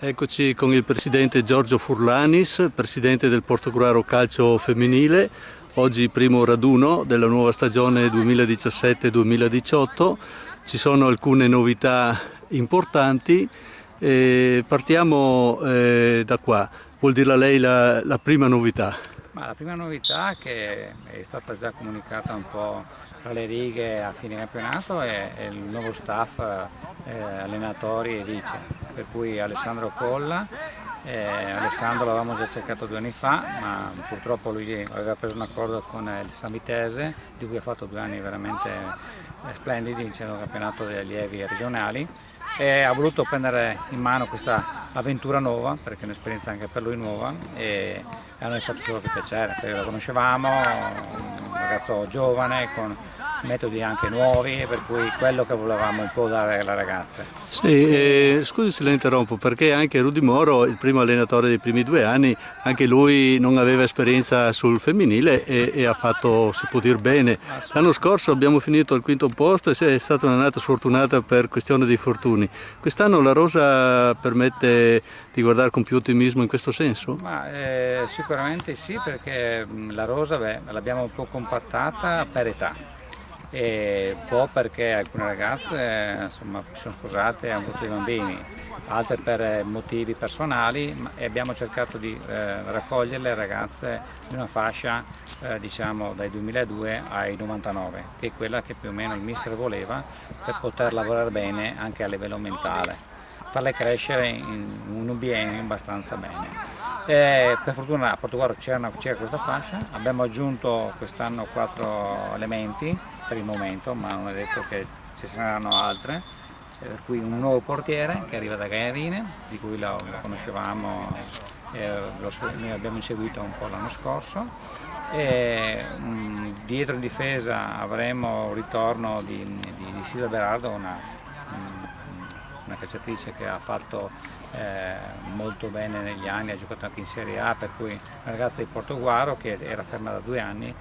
Eccoci con il presidente Giorgio Furlanis, presidente del Portogruaro Calcio Femminile. Oggi primo raduno della nuova stagione 2017-2018. Ci sono alcune novità importanti. Partiamo da qua. Vuol dirla lei la prima novità? Ma la prima novità che è stata già comunicata un po' tra le righe a fine campionato è il nuovo staff allenatori e vice, per cui Alessandro Colla. Alessandro l'avevamo già cercato 2 anni fa, ma purtroppo lui aveva preso un accordo con il San Vitese, di cui ha fatto 2 anni veramente splendidi vincendo il campionato degli allievi regionali, e ha voluto prendere in mano questa avventura nuova, perché è un'esperienza anche per lui nuova, e a noi ha fatto solo che piacere, perché lo conoscevamo, un ragazzo giovane con metodi anche nuovi, per cui quello che volevamo un po' dare alle ragazze. Sì, scusi se la interrompo, perché anche Rudy Moro, il primo allenatore dei primi 2 anni, anche lui non aveva esperienza sul femminile e ha fatto, si può dire, bene. L'anno scorso abbiamo finito al 5° posto e è stata un'annata sfortunata per questione dei fortuni. Quest'anno la rosa permette di guardare con più ottimismo in questo senso? Ma, sicuramente sì, perché la rosa l'abbiamo un po' compattata per età. E un po' perché alcune ragazze insomma, si sono sposate e hanno avuto i bambini, altre per motivi personali, e abbiamo cercato di raccogliere le ragazze di una fascia diciamo dai 2002 ai 99, che è quella che più o meno il mister voleva per poter lavorare bene anche a livello mentale, farle crescere in un biennio abbastanza bene. Per fortuna a Portogruaro c'era questa fascia, abbiamo aggiunto quest'anno 4 elementi per il momento, ma non è detto che ci saranno altre, per cui un nuovo portiere che arriva da Gaiarine, di cui lo conoscevamo, noi abbiamo seguito un po' l'anno scorso, e dietro in difesa avremo il ritorno di Silvia Berardo, una calciatrice che ha fatto molto bene negli anni, ha giocato anche in Serie A, per cui una ragazza di Portogruaro che era ferma da 2 anni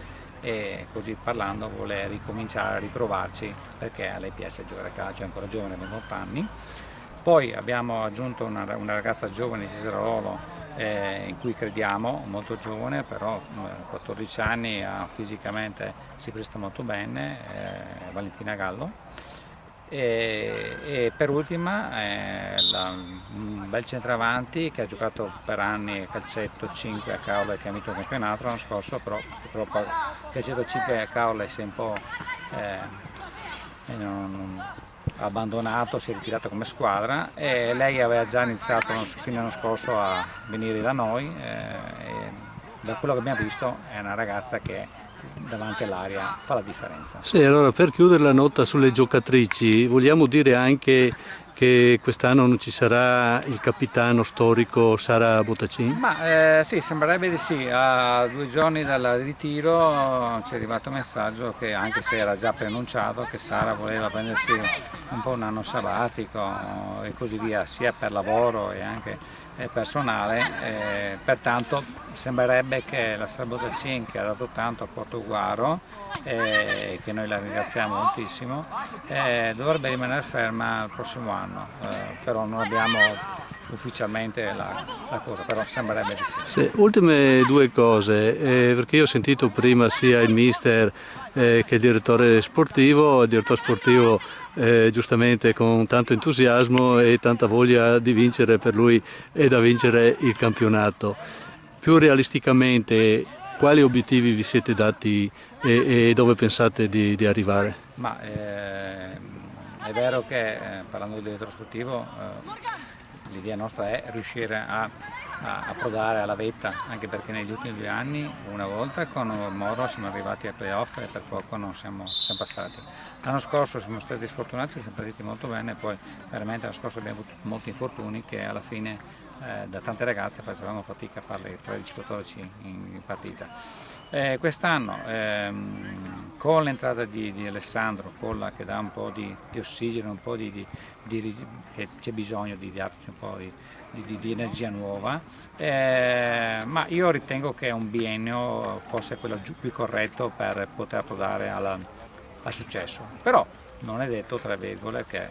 e così parlando vuole ricominciare a riprovarci, perché a lei piace giocare a calcio, è ancora giovane, 28 anni. Poi abbiamo aggiunto una ragazza giovane, Cesarolo, in cui crediamo, molto giovane, però 14 anni, fisicamente si presta molto bene, Valentina Gallo. E per ultima un bel centravanti che ha giocato per anni a calcetto 5 a Caorle, che ha vinto il campionato l'anno scorso, però purtroppo calcetto 5 a Caorle si è un po' abbandonato, si è ritirata come squadra, e lei aveva già iniziato fino all'anno scorso a venire da noi, e da quello che abbiamo visto è una ragazza che davanti all'aria fa la differenza. Sì, allora per chiudere la nota sulle giocatrici, vogliamo dire anche che quest'anno non ci sarà il capitano storico Sara Bottacin? Ma sì, sembrerebbe di sì. A 2 giorni dal ritiro ci è arrivato un messaggio che, anche se era già preannunciato, che Sara voleva prendersi un po' un anno sabbatico e così via, sia per lavoro e anche personale, pertanto sembrerebbe che la Sara Bottacin, che ha dato tanto a Portogruaro, che noi la ringraziamo moltissimo, dovrebbe rimanere ferma il prossimo anno, però non abbiamo ufficialmente la cosa, però sembrerebbe di sì. Sì, ultime 2 cose, perché io ho sentito prima sia il mister che il direttore sportivo, giustamente con tanto entusiasmo e tanta voglia di vincere, per lui è da vincere il campionato. Più realisticamente, quali obiettivi vi siete dati e dove pensate di arrivare? Ma è vero che parlando del direttore sportivo, l'idea nostra è riuscire a approdare alla vetta, anche perché negli ultimi 2 anni, una volta con Moro siamo arrivati ai playoff e per poco non siamo passati. L'anno scorso siamo stati sfortunati, siamo partiti molto bene, poi veramente l'anno scorso abbiamo avuto molti infortuni che alla fine da tante ragazze facevamo fatica a farle 13-14 in partita. Quest'anno con l'entrata di Alessandro Colla, che dà un po' di ossigeno, un po' che c'è bisogno di darci un po' di energia nuova, ma io ritengo che un biennio fosse quello più corretto per poter approdare al successo, però non è detto, tra virgolette,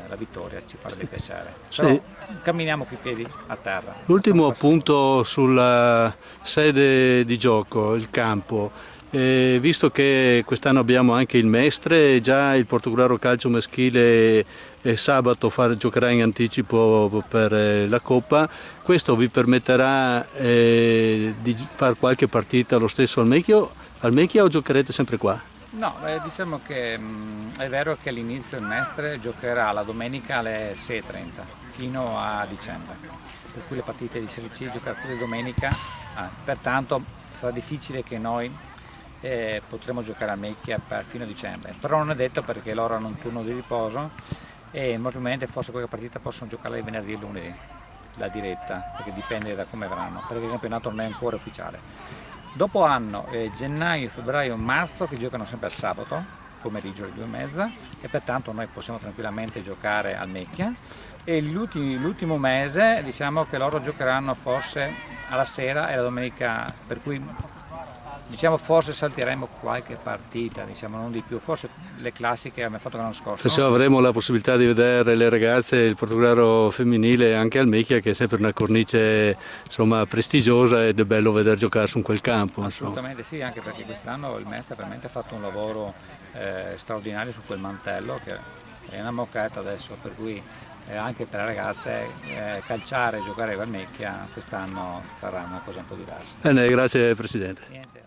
che la vittoria ci farebbe piacere. Sì. Però camminiamo coi piedi a terra. L'ultimo appunto sulla sede di gioco, il campo. Visto che quest'anno abbiamo anche il Mestre, già il Portogruaro Calcio Maschile sabato giocherà in anticipo per la Coppa, questo vi permetterà di fare qualche partita lo stesso al Mecchia o giocherete sempre qua? No, diciamo che è vero che all'inizio il Mestre giocherà la domenica alle 6:30 fino a dicembre, per cui le partite di Serie C giocherà tutte domenica, pertanto sarà difficile che noi potremo giocare a Mecchia fino a dicembre, però non è detto perché loro hanno un turno di riposo e molto probabilmente forse qualche partita possono giocare il venerdì e il lunedì, la diretta, perché dipende da come verranno, perché il campionato non è ancora ufficiale. Dopo hanno gennaio, febbraio, marzo che giocano sempre al sabato, pomeriggio alle 2:30, e pertanto noi possiamo tranquillamente giocare al Mecchia, e l'ultimo mese diciamo che loro giocheranno forse alla sera e la domenica, per cui diciamo forse salteremo qualche partita, diciamo non di più, forse le classiche abbiamo fatto l'anno scorso. Perciò avremo la possibilità di vedere le ragazze, il Portogruaro femminile anche al Mecchia, che è sempre una cornice insomma prestigiosa ed è bello vedere giocare su quel campo. Assolutamente sì, anche perché quest'anno il Mestre veramente ha fatto un lavoro straordinario su quel mantello che è una moquette adesso, per cui anche per le ragazze calciare e giocare al Mecchia quest'anno sarà una cosa un po' diversa. Bene, grazie Presidente. Niente.